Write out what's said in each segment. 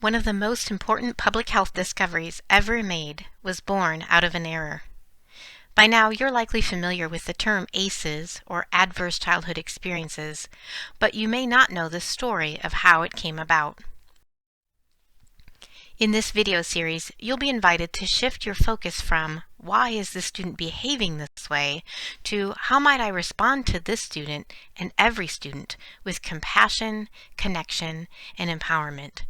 One of the most important public health discoveries ever made was born out of an error. By now, you're likely familiar with the term ACEs, or Adverse Childhood Experiences, but you may not know the story of how it came about. In this video series, you'll be invited to shift your focus from why is the student behaving this way to how might I respond to this student and every student with compassion, connection, and empowerment.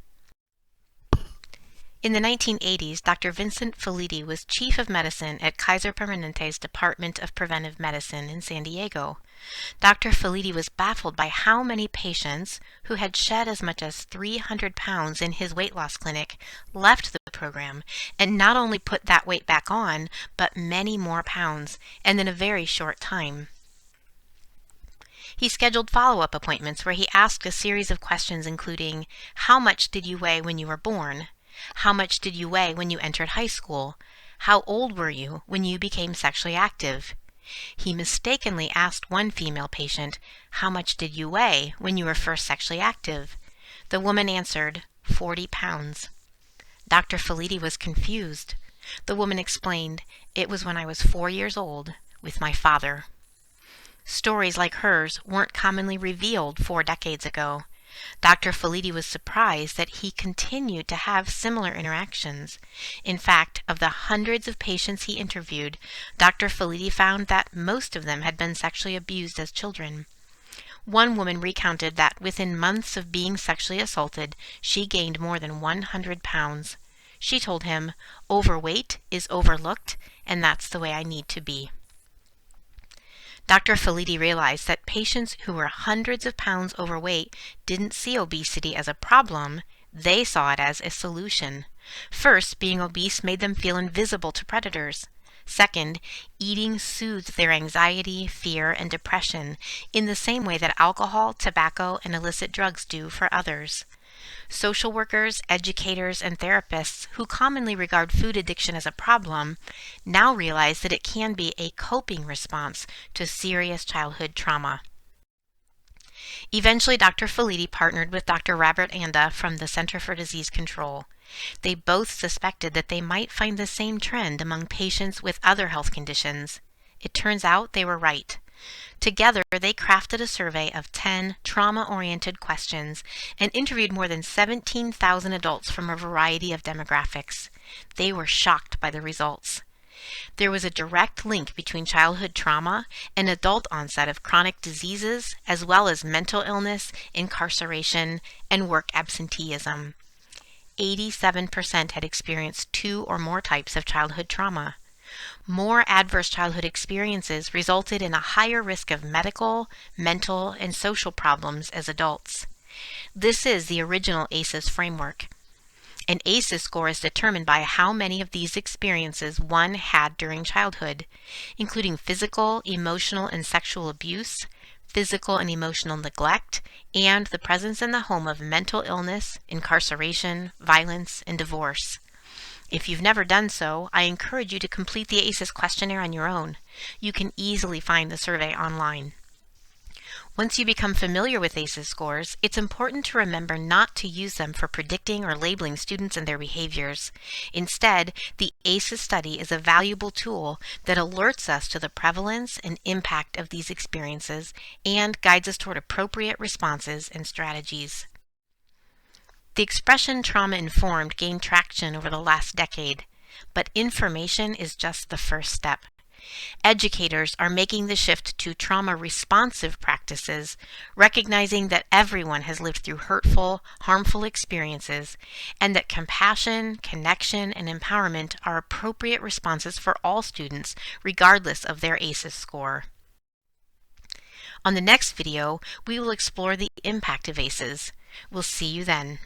In the 1980s, Dr. Vincent Felitti was Chief of Medicine at Kaiser Permanente's Department of Preventive Medicine in San Diego. Dr. Felitti was baffled by how many patients who had shed as much as 300 pounds in his weight loss clinic left the program and not only put that weight back on, but many more pounds, and in a very short time. He scheduled follow-up appointments where he asked a series of questions including, how much did you weigh when you were born? How much did you weigh when you entered high school? How old were you when you became sexually active? He mistakenly asked one female patient, how much did you weigh when you were first sexually active? The woman answered, 40 pounds. Dr. Felitti was confused. The woman explained, it was when I was 4 years old with my father. Stories like hers weren't commonly revealed 4 decades ago. Dr. Felitti was surprised that he continued to have similar interactions. In fact, of the hundreds of patients he interviewed, Dr. Felitti found that most of them had been sexually abused as children. One woman recounted that within months of being sexually assaulted, she gained more than 100 pounds. She told him, overweight is overlooked, and that's the way I need to be. Dr. Felitti realized that patients who were hundreds of pounds overweight didn't see obesity as a problem, they saw it as a solution. First, being obese made them feel invisible to predators. Second, eating soothed their anxiety, fear, and depression in the same way that alcohol, tobacco, and illicit drugs do for others. Social workers, educators, and therapists who commonly regard food addiction as a problem now realize that it can be a coping response to serious childhood trauma. Eventually, Dr. Felitti partnered with Dr. Robert Anda from the Center for Disease Control. They both suspected that they might find the same trend among patients with other health conditions. It turns out they were right. Together, they crafted a survey of 10 trauma-oriented questions and interviewed more than 17,000 adults from a variety of demographics. They were shocked by the results. There was a direct link between childhood trauma and adult onset of chronic diseases, as well as mental illness, incarceration, and work absenteeism. 87% had experienced 2 or more types of childhood trauma. More adverse childhood experiences resulted in a higher risk of medical, mental, and social problems as adults. This is the original ACEs framework. An ACEs score is determined by how many of these experiences one had during childhood, including physical, emotional, and sexual abuse, physical and emotional neglect, and the presence in the home of mental illness, incarceration, violence, and divorce. If you've never done so, I encourage you to complete the ACEs questionnaire on your own. You can easily find the survey online. Once you become familiar with ACEs scores, it's important to remember not to use them for predicting or labeling students and their behaviors. Instead, the ACEs study is a valuable tool that alerts us to the prevalence and impact of these experiences and guides us toward appropriate responses and strategies. The expression trauma-informed gained traction over the last decade, but information is just the first step. Educators are making the shift to trauma-responsive practices, recognizing that everyone has lived through hurtful, harmful experiences, and that compassion, connection, and empowerment are appropriate responses for all students, regardless of their ACEs score. On the next video, we will explore the impact of ACEs. We'll see you then.